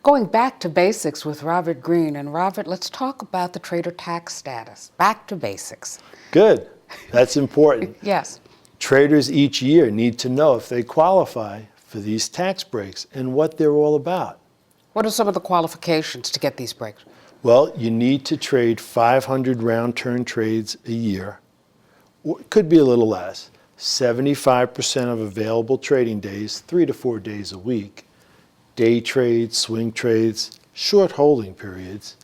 Going back to basics with Robert Greene. And Robert, let's talk about the trader tax status. Back to basics. Good. That's important. Yes. Traders each year need to know if they qualify for these tax breaks and what they're all about. What are some of the qualifications to get these breaks? Well, you need to trade 500 round-turn trades a year. Or it could be a little less. 75% of available trading days, 3 to 4 days a week. Day trades, swing trades, short holding periods.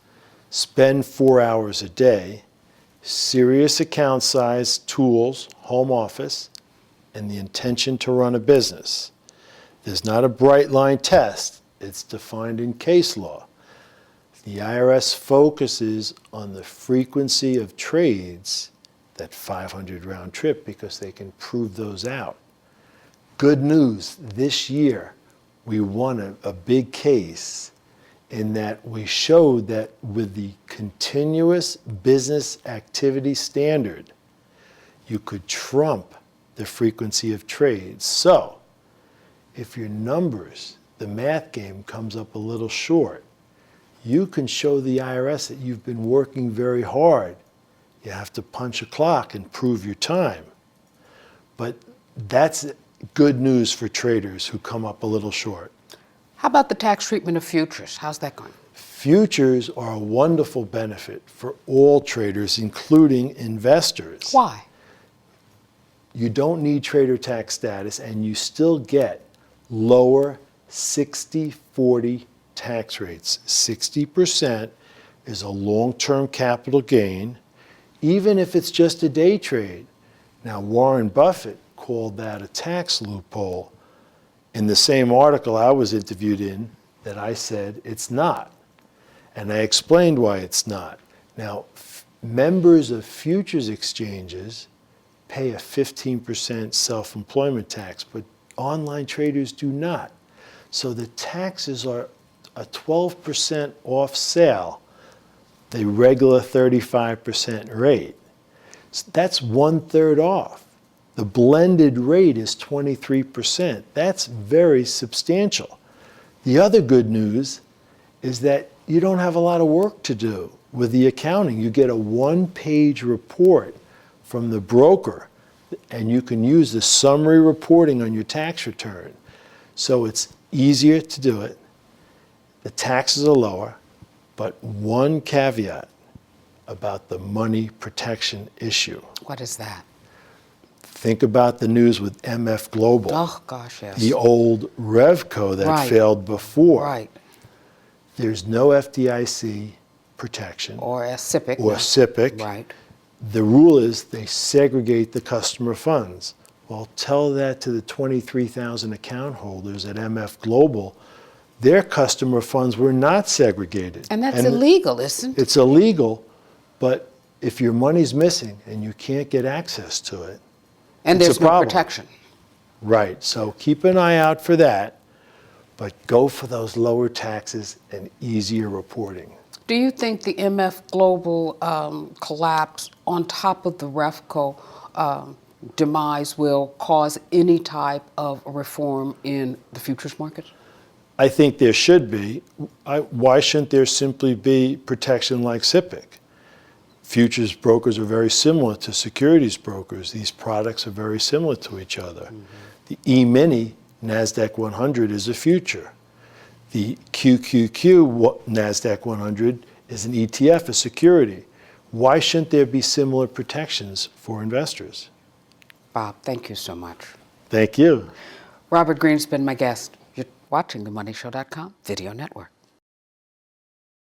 Spend 4 hours a day. Serious account size, tools, home office, and the intention to run a business. There's not a bright line test. It's defined in case law. The IRS focuses on the frequency of trades, that 500 round trip, because they can prove those out. Good news, this year we won a big case in that we showed that with the continuous business activity standard, you could trump the frequency of trades. So if your numbers, the math game, comes up a little short, you can show the IRS that you've been working very hard. You have to punch a clock and prove your time. But that's good news for traders who come up a little short. How about the tax treatment of futures? How's that going? Futures are a wonderful benefit for all traders, including investors. Why? You don't need trader tax status, and you still get lower 60-40 tax rates. 60% is a long-term capital gain, even if it's just a day trade. Now, Warren Buffett called that a tax loophole. In the same article I was interviewed in, that I said it's not. And I explained why it's not. Now, members of futures exchanges pay a 15% self-employment tax, but online traders do not. So the taxes are a 12% off sale, the regular 35% rate. So that's 1/3 off. The blended rate is 23%. That's very substantial. The other good news is that you don't have a lot of work to do with the accounting. You get a one-page report from the broker, and you can use the summary reporting on your tax return. So it's easier to do it. The taxes are lower, but one caveat about the money protection issue. What is that? Think about the news with MF Global. Oh, gosh, yes. The old Revco that failed before. Right. There's no FDIC protection. Or a SIPC. Or SIPC. Right. The rule is they segregate the customer funds. Well, tell that to the 23,000 account holders at MF Global. Their customer funds were not segregated. And that's illegal, isn't it? It's illegal, but if your money's missing and you can't get access to it, and there's no protection. Right, so keep an eye out for that, but go for those lower taxes and easier reporting. Do you think the MF Global collapse on top of the Revco demise will cause any type of reform in the futures market? I think there should be. Why shouldn't there simply be protection like SIPC? Futures brokers are very similar to securities brokers. These products are very similar to each other. Mm-hmm. The E-mini NASDAQ 100 is a future. The QQQ NASDAQ 100 is an ETF, a security. Why shouldn't there be similar protections for investors? Bob, thank you so much. Thank you. Robert Greene's been my guest. You're watching the MoneyShow.com video network.